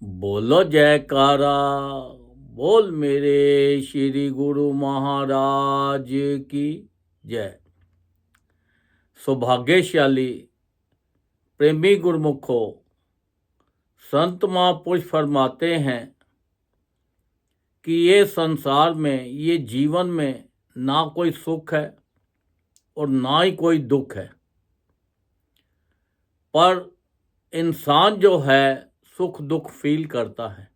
बोलो जयकारा। बोल मेरे श्री गुरु महाराज की जय। सौभाग्यशाली प्रेमी गुरुमुखो, संत महापुरुष फरमाते हैं कि ये संसार में, ये जीवन में ना कोई सुख है और ना ही कोई दुख है, पर इंसान जो है सुख दुख फील करता है,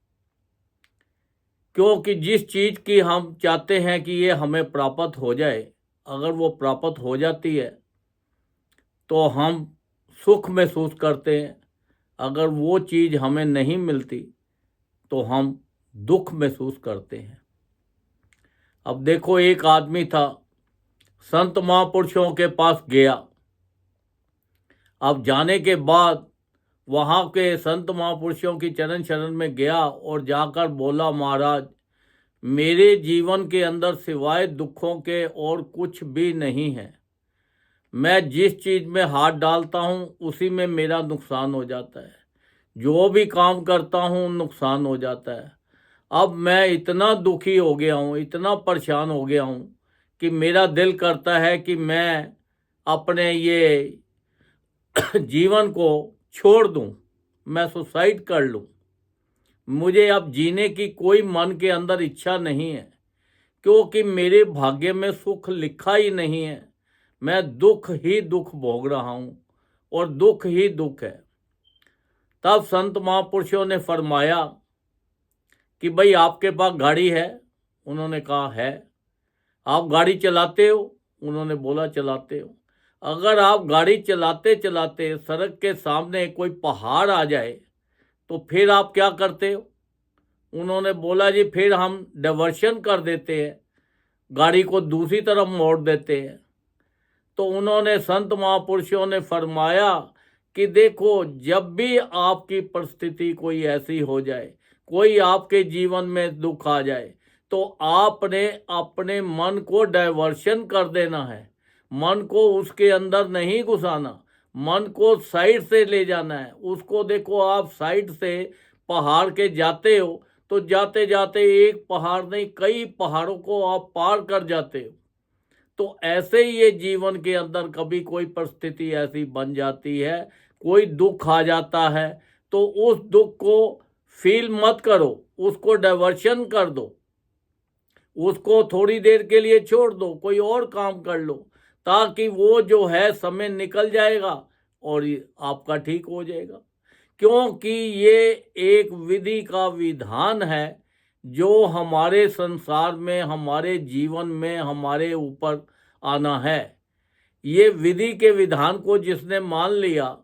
क्योंकि जिस चीज़ की हम चाहते हैं कि ये हमें प्राप्त हो जाए, अगर वो प्राप्त हो जाती है तो हम सुख महसूस करते हैं। अगर वो चीज़ हमें नहीं मिलती तो हम दुख महसूस करते हैं। अब देखो, एक आदमी था, संत महापुरुषों के पास गया। अब जाने के बाद वहाँ के संत महापुरुषों की चरण शरण में गया और जाकर बोला, महाराज, मेरे जीवन के अंदर सिवाय दुखों के और कुछ भी नहीं है। मैं जिस चीज़ में हाथ डालता हूँ उसी में मेरा नुकसान हो जाता है। जो भी काम करता हूँ नुकसान हो जाता है। अब मैं इतना दुखी हो गया हूँ, इतना परेशान हो गया हूँ कि मेरा दिल करता है कि मैं अपने ये जीवन को छोड़ दूँ, मैं सुसाइड कर लूँ। मुझे अब जीने की कोई मन के अंदर इच्छा नहीं है, क्योंकि मेरे भाग्य में सुख लिखा ही नहीं है। मैं दुख ही दुख भोग रहा हूँ और दुख ही दुख है। तब संत महापुरुषों ने फरमाया कि भाई, आपके पास गाड़ी है? उन्होंने कहा है। आप गाड़ी चलाते हो? उन्होंने बोला चलाते हो। अगर आप गाड़ी चलाते चलाते सड़क के सामने कोई पहाड़ आ जाए तो फिर आप क्या करते हो? उन्होंने बोला, जी फिर हम डाइवर्शन कर देते हैं, गाड़ी को दूसरी तरफ मोड़ देते हैं। तो उन्होंने, संत महापुरुषों ने फरमाया कि देखो, जब भी आपकी परिस्थिति कोई ऐसी हो जाए, कोई आपके जीवन में दुख आ जाए, तो आपने अपने मन को डाइवर्शन कर देना है। मन को उसके अंदर नहीं घुसाना, मन को साइड से ले जाना है उसको। देखो, आप साइड से पहाड़ के जाते हो तो जाते जाते एक पहाड़ नहीं, कई पहाड़ों को आप पार कर जाते हो। तो ऐसे ही ये जीवन के अंदर कभी कोई परिस्थिति ऐसी बन जाती है, कोई दुख आ जाता है, तो उस दुख को फील मत करो, उसको डाइवर्शन कर दो, उसको थोड़ी देर के लिए छोड़ दो, कोई और काम कर लो, ताकि वो जो है समय निकल जाएगा और आपका ठीक हो जाएगा। क्योंकि ये एक विधि का विधान है जो हमारे संसार में, हमारे जीवन में, हमारे ऊपर आना है। ये विधि के विधान को जिसने मान लिया,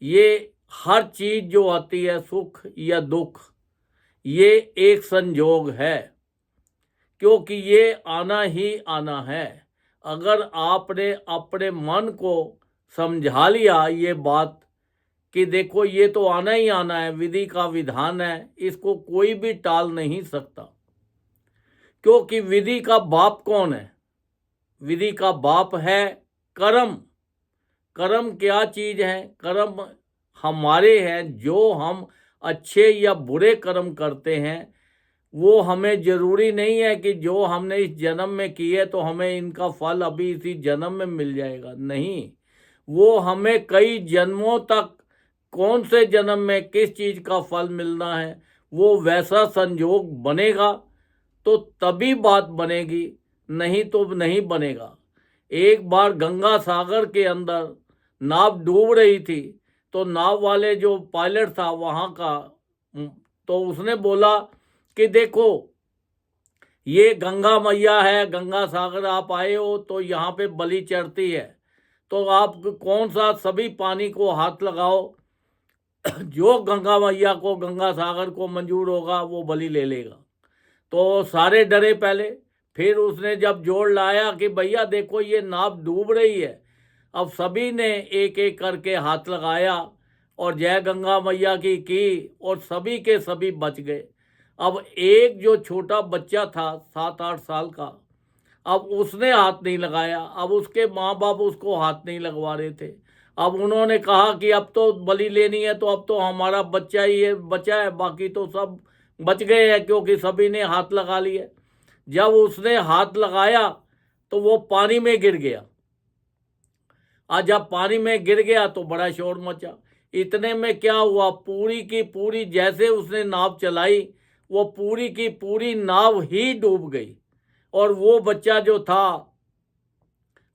ये हर चीज जो आती है, सुख या दुख, ये एक संयोग है, क्योंकि ये आना ही आना है। अगर आपने अपने मन को समझा लिया ये बात कि देखो, ये तो आना ही आना है, विधि का विधान है, इसको कोई भी टाल नहीं सकता। क्योंकि विधि का बाप कौन है? विधि का बाप है कर्म। कर्म क्या चीज है? कर्म हमारे हैं, जो हम अच्छे या बुरे कर्म करते हैं, वो हमें जरूरी नहीं है कि जो हमने इस जन्म में किए तो हमें इनका फल अभी इसी जन्म में मिल जाएगा। नहीं, वो हमें कई जन्मों तक, कौन से जन्म में किस चीज का फल मिलना है, वो वैसा संयोग बनेगा तो तभी बात बनेगी, नहीं तो नहीं बनेगा। एक बार गंगा सागर के अंदर नाव डूब रही थी, तो नाव वाले जो पायलट था वहाँ का, तो उसने बोला कि देखो, ये गंगा मैया है, गंगा सागर आप आए हो तो यहाँ पे बलि चढ़ती है, तो आप कौन सा, सभी पानी को हाथ लगाओ, जो गंगा मैया को, गंगा सागर को मंजूर होगा वो बलि ले लेगा। तो सारे डरे पहले, फिर उसने जब जोर लाया कि भैया देखो, ये नाव डूब रही है, अब सभी ने एक एक करके हाथ लगाया और जय गंगा मैया की और सभी के सभी बच गए। अब एक जो छोटा बच्चा था 7-8 साल का, अब उसने हाथ नहीं लगाया, अब उसके माँ बाप उसको हाथ नहीं लगवा रहे थे। अब उन्होंने कहा कि अब तो बलि लेनी है तो अब तो हमारा बच्चा ही है बचा है, बाकी तो सब बच गए हैं क्योंकि सभी ने हाथ लगा लिए। जब उसने हाथ लगाया तो वो पानी में गिर गया। आज जब पानी में गिर गया तो बड़ा शोर मचा। इतने में क्या हुआ, पूरी की पूरी जैसे उसने नाव चलाई वो पूरी की पूरी नाव ही डूब गई और वो बच्चा जो था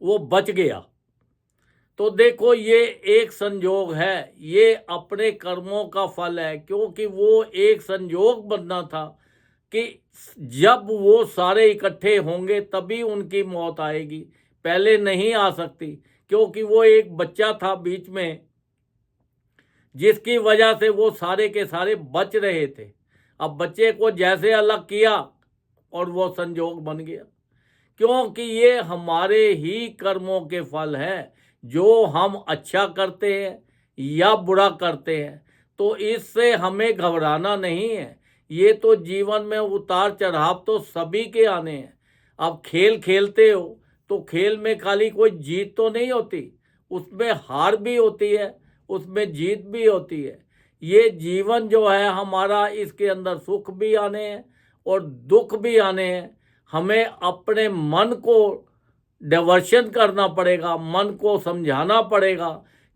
वो बच गया। तो देखो ये एक संयोग है, ये अपने कर्मों का फल है, क्योंकि वो एक संयोग बनना था कि जब वो सारे इकट्ठे होंगे तभी उनकी मौत आएगी, पहले नहीं आ सकती, क्योंकि वो एक बच्चा था बीच में जिसकी वजह से वो सारे के सारे बच रहे थे। अब बच्चे को जैसे अलग किया और वो संयोग बन गया, क्योंकि ये हमारे ही कर्मों के फल हैं। जो हम अच्छा करते हैं या बुरा करते हैं तो इससे हमें घबराना नहीं है। ये तो जीवन में उतार चढ़ाव तो सभी के आने हैं। अब खेल खेलते हो तो खेल में खाली कोई जीत तो नहीं होती, उसमें हार भी होती है, उसमें जीत भी होती है। ये जीवन जो है हमारा, इसके अंदर सुख भी आने हैं और दुख भी आने हैं। हमें अपने मन को डाइवर्शन करना पड़ेगा, मन को समझाना पड़ेगा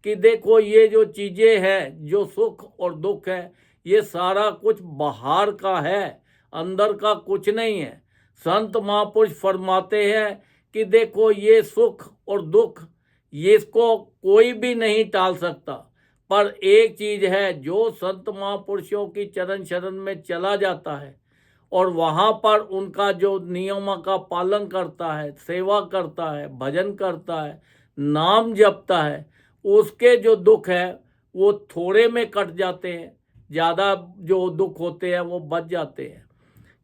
कि देखो ये जो चीज़ें हैं, जो सुख और दुख है, ये सारा कुछ बाहर का है, अंदर का कुछ नहीं है। संत महापुरुष फरमाते हैं कि देखो ये सुख और दुख, ये इसको कोई भी नहीं टाल सकता, पर एक चीज़ है, जो संत महापुरुषों की चरण शरण में चला जाता है और वहाँ पर उनका जो नियमों का पालन करता है, सेवा करता है, भजन करता है, नाम जपता है, उसके जो दुख है वो थोड़े में कट जाते हैं, ज़्यादा जो दुख होते हैं वो बच जाते हैं।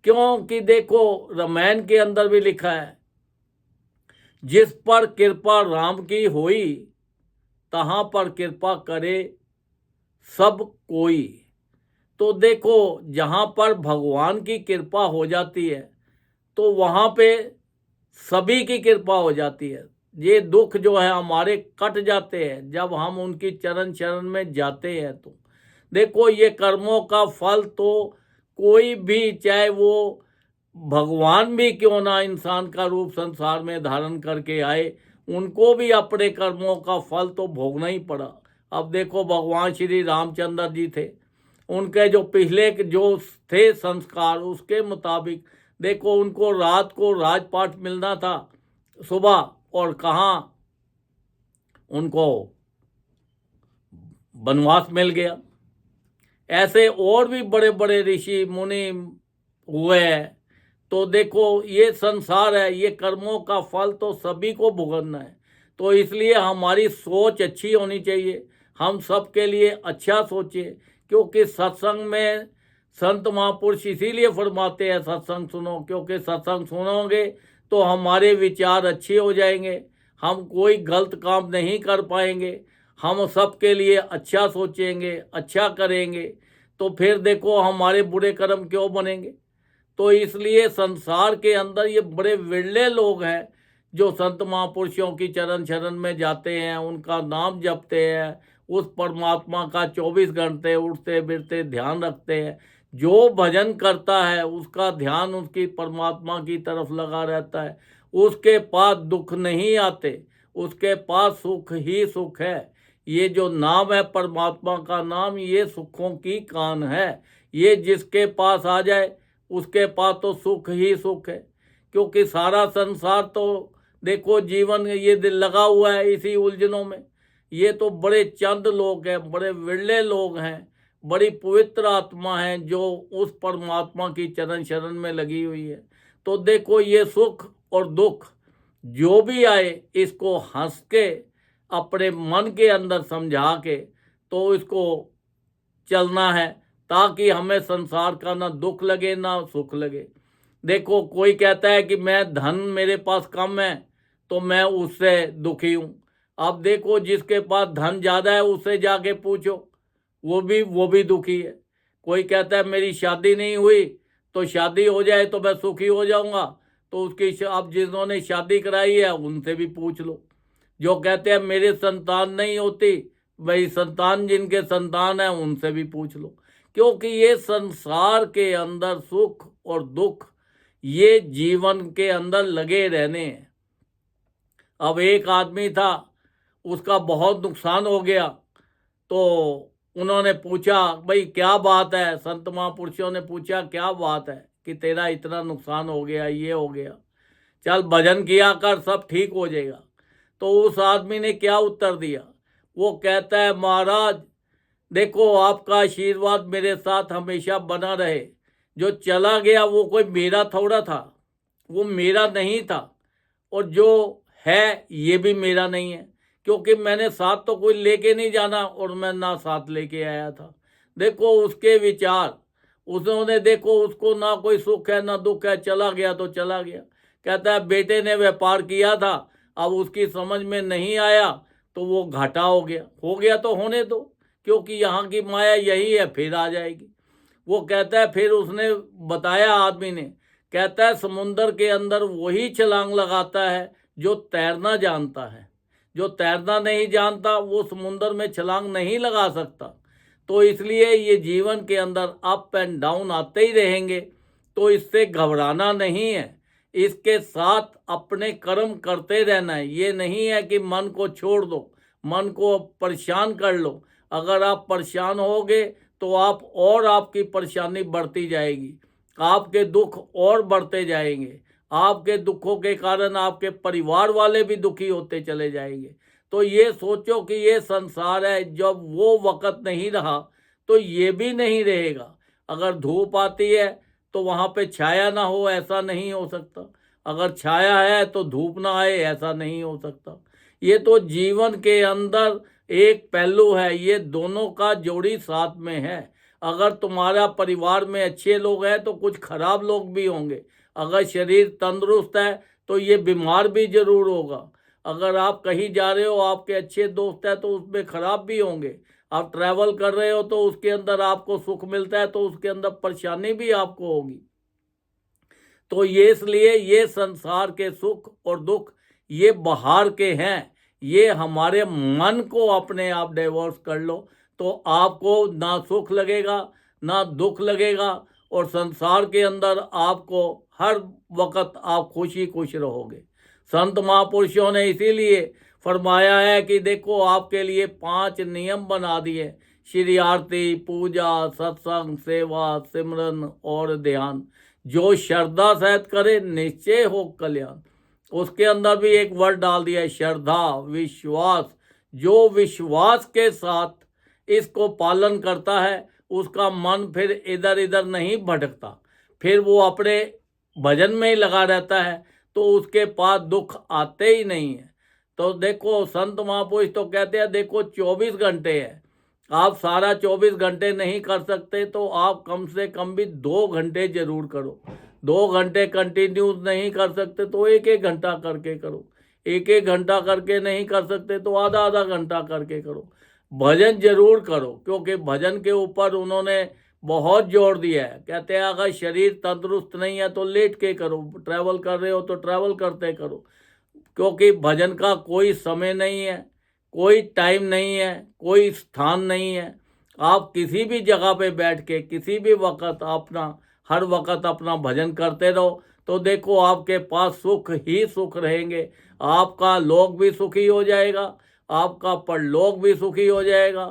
क्योंकि देखो रामायण के अंदर भी लिखा है, जिस पर कृपा राम की होई, तहाँ पर कृपा करे सब कोई। तो देखो जहाँ पर भगवान की कृपा हो जाती है तो वहाँ पे सभी की कृपा हो जाती है। ये दुख जो है हमारे कट जाते हैं जब हम उनकी चरण शरण में जाते हैं। तो देखो ये कर्मों का फल तो कोई भी, चाहे वो भगवान भी क्यों ना इंसान का रूप संसार में धारण करके आए, उनको भी अपने कर्मों का फल तो भोगना ही पड़ा। अब देखो भगवान श्री रामचंद्र जी थे, उनके जो पिछले जो थे संस्कार, उसके मुताबिक देखो उनको रात को राजपाट मिलना था सुबह, और कहाँ उनको वनवास मिल गया। ऐसे और भी बड़े बड़े ऋषि मुनि हुए हैं। तो देखो ये संसार है, ये कर्मों का फल तो सभी को भुगतना है। तो इसलिए हमारी सोच अच्छी होनी चाहिए, हम सबके लिए अच्छा सोचें, क्योंकि सत्संग में संत महापुरुष इसीलिए फरमाते हैं सत्संग सुनो, क्योंकि सत्संग सुनोगे तो हमारे विचार अच्छे हो जाएंगे, हम कोई गलत काम नहीं कर पाएंगे, हम सबके लिए अच्छा सोचेंगे, अच्छा करेंगे, तो फिर देखो हमारे बुरे कर्म क्यों बनेंगे। तो इसलिए संसार के अंदर ये बड़े विरले लोग हैं जो संत महापुरुषों की चरण शरण में जाते हैं, उनका नाम जपते हैं, उस परमात्मा का 24 घंटे उठते बिरते ध्यान रखते हैं। जो भजन करता है उसका ध्यान उसकी परमात्मा की तरफ लगा रहता है, उसके पास दुख नहीं आते, उसके पास सुख ही सुख है। ये जो नाम है परमात्मा का नाम, ये सुखों की कान है। ये जिसके पास आ जाए उसके पास तो सुख ही सुख है, क्योंकि सारा संसार तो देखो जीवन ये दिल लगा हुआ है इसी उलझनों में। ये तो बड़े चंद लोग हैं, बड़े विरले लोग हैं, बड़ी पवित्र आत्मा हैं जो उस परमात्मा की चरण शरण में लगी हुई है। तो देखो ये सुख और दुख जो भी आए, इसको हंस के अपने मन के अंदर समझा के तो इसको चलना है, ताकि हमें संसार का ना दुख लगे ना सुख लगे। देखो कोई कहता है कि मैं धन मेरे पास कम है तो मैं उससे दुखी हूँ। अब देखो जिसके पास धन ज़्यादा है उससे जाके पूछो, वो भी दुखी है। कोई कहता है मेरी शादी नहीं हुई तो शादी हो जाए तो मैं सुखी हो जाऊंगा, तो उसकी अब जिन्होंने शादी कराई है उनसे भी पूछ लो। जो कहते हैं मेरे संतान नहीं होती, भाई संतान जिनके संतान है उनसे भी पूछ लो, क्योंकि ये संसार के अंदर सुख और दुख ये जीवन के अंदर लगे रहने हैं। अब एक आदमी था, उसका बहुत नुकसान हो गया, तो उन्होंने पूछा भाई क्या बात है, संत महापुरुषों ने पूछा क्या बात है कि तेरा इतना नुकसान हो गया, ये हो गया, चल भजन किया कर सब ठीक हो जाएगा। तो उस आदमी ने क्या उत्तर दिया, वो कहता है महाराज देखो आपका आशीर्वाद मेरे साथ हमेशा बना रहे, जो चला गया वो कोई मेरा थोड़ा था, वो मेरा नहीं था, और जो है ये भी मेरा नहीं है, क्योंकि मैंने साथ तो कोई लेके नहीं जाना और मैं ना साथ लेके आया था। देखो उसके विचार, उन्होंने देखो उसको ना कोई सुख है ना दुख है, चला गया तो चला गया। कहता है बेटे ने व्यापार किया था, अब उसकी समझ में नहीं आया तो वो घाटा हो गया तो होने दो, क्योंकि यहाँ की माया यही है, फिर आ जाएगी। वो कहता है फिर उसने बताया आदमी ने, कहता है समुंदर के अंदर वही छलांग लगाता है जो तैरना जानता है, जो तैरना नहीं जानता वो समुंदर में छलांग नहीं लगा सकता। तो इसलिए ये जीवन के अंदर अप एंड डाउन आते ही रहेंगे, तो इससे घबराना नहीं है, इसके साथ अपने कर्म करते रहना है। ये नहीं है कि मन को छोड़ दो, मन को परेशान कर लो। अगर आप परेशान होगे तो आप और आपकी परेशानी बढ़ती जाएगी, आपके दुख और बढ़ते जाएंगे, आपके दुखों के कारण आपके परिवार वाले भी दुखी होते चले जाएंगे। तो ये सोचो कि ये संसार है, जब वो वक़्त नहीं रहा तो ये भी नहीं रहेगा। अगर धूप आती है तो वहाँ पे छाया ना हो, ऐसा नहीं हो सकता। अगर छाया है तो धूप ना आए, ऐसा नहीं हो सकता। ये तो जीवन के अंदर एक पहलू है, ये दोनों का जोड़ी साथ में है। अगर तुम्हारा परिवार में अच्छे लोग हैं तो कुछ खराब लोग भी होंगे। अगर शरीर तंदुरुस्त है तो ये बीमार भी जरूर होगा। अगर आप कहीं जा रहे हो, आपके अच्छे दोस्त हैं तो उसमें खराब भी होंगे। आप ट्रैवल कर रहे हो तो उसके अंदर आपको सुख मिलता है तो उसके अंदर परेशानी भी आपको होगी। तो ये इसलिए ये संसार के सुख और दुख ये बाहर के हैं, ये हमारे मन को अपने आप डाइवर्स कर लो तो आपको ना सुख लगेगा ना दुख लगेगा, और संसार के अंदर आपको हर वक्त आप खुशी खुश रहोगे। संत महापुरुषों ने इसीलिए फरमाया है कि देखो आपके लिए 5 नियम बना दिए, श्री आरती, पूजा, सत्संग, सेवा, सिमरन और ध्यान। जो श्रद्धा सहित करे निश्चय हो कल्याण। उसके अंदर भी एक वर्ड डाल दिया है, श्रद्धा, विश्वास। जो विश्वास के साथ इसको पालन करता है उसका मन फिर इधर इधर नहीं भटकता, फिर वो अपने भजन में ही लगा रहता है, तो उसके पास दुख आते ही नहीं है। तो देखो संत महापुरुष तो कहते हैं देखो 24 घंटे है, आप सारा 24 घंटे नहीं कर सकते तो आप कम से कम भी 2 घंटे जरूर करो। 2 घंटे कंटिन्यूस नहीं कर सकते तो 1-1 घंटा करके करो। 1-1 घंटा करके नहीं कर सकते तो आधा आधा घंटा करके करो। भजन जरूर करो, क्योंकि भजन के ऊपर उन्होंने बहुत जोर दिया है। कहते हैं अगर शरीर तंदुरुस्त नहीं है तो लेट के करो, ट्रैवल कर रहे हो तो ट्रैवल करते करो, क्योंकि भजन का कोई समय नहीं है, कोई टाइम नहीं है, कोई स्थान नहीं है। आप किसी भी जगह पे बैठ के किसी भी वक्त अपना हर वक्त अपना भजन करते रहो, तो देखो आपके पास सुख ही सुख रहेंगे। आपका लोक भी सुखी हो जाएगा, आपका परलोक भी सुखी हो जाएगा।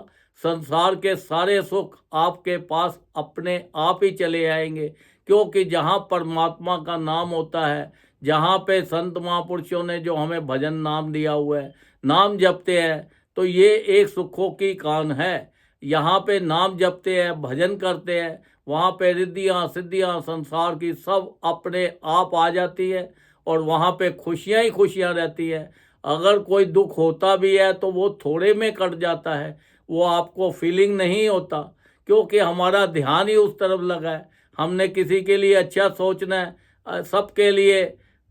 संसार के सारे सुख आपके पास अपने आप ही चले आएंगे, क्योंकि जहाँ परमात्मा का नाम होता है, जहाँ पे संत महापुरुषों ने जो हमें भजन नाम दिया हुआ है, नाम जपते हैं, तो ये एक सुखों की कान है। यहाँ पे नाम जपते हैं, भजन करते हैं, वहाँ पे रिद्धियाँ सिद्धियाँ संसार की सब अपने आप आ जाती है, और वहाँ पे खुशियाँ ही खुशियाँ रहती है। अगर कोई दुख होता भी है तो वो थोड़े में कट जाता है, वो आपको फीलिंग नहीं होता, क्योंकि हमारा ध्यान ही उस तरफ लगा है। हमने किसी के लिए अच्छा सोचना है, सबके लिए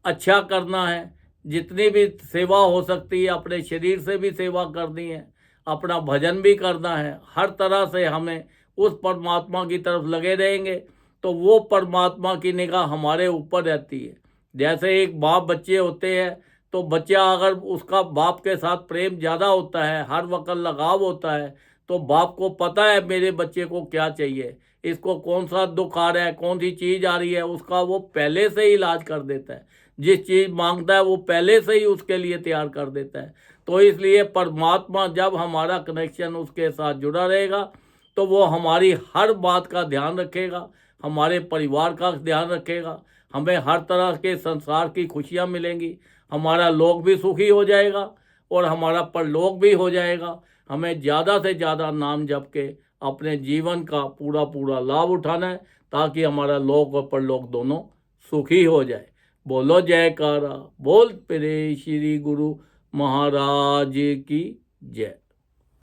अच्छा करना है, जितनी भी सेवा हो सकती है अपने शरीर से भी सेवा करनी है, अपना भजन भी करना है। हर तरह से हमें उस परमात्मा की तरफ लगे रहेंगे तो वो परमात्मा की निगाह हमारे ऊपर रहती है। जैसे एक बाप बच्चे होते हैं तो बच्चा अगर उसका बाप के साथ प्रेम ज़्यादा होता है, हर वक्त लगाव होता है, तो बाप को पता है मेरे बच्चे को क्या चाहिए, इसको कौन सा दुख आ रहा है, कौन सी चीज़ आ रही है, उसका वो पहले से ही इलाज कर देता है। जिस चीज़ मांगता है वो पहले से ही उसके लिए तैयार कर देता है। तो इसलिए परमात्मा, जब हमारा कनेक्शन उसके साथ जुड़ा रहेगा तो वो हमारी हर बात का ध्यान रखेगा, हमारे परिवार का ध्यान रखेगा, हमें हर तरह के संसार की खुशियाँ मिलेंगी, हमारा लोक भी सुखी हो जाएगा और हमारा परलोक भी हो जाएगा। हमें ज़्यादा से ज़्यादा नाम जप के अपने जीवन का पूरा पूरा लाभ उठाना है, ताकि हमारा लोक और परलोक दोनों सुखी हो जाए। बोलो जयकारा, बोल प्रे श्री गुरु महाराज की जय।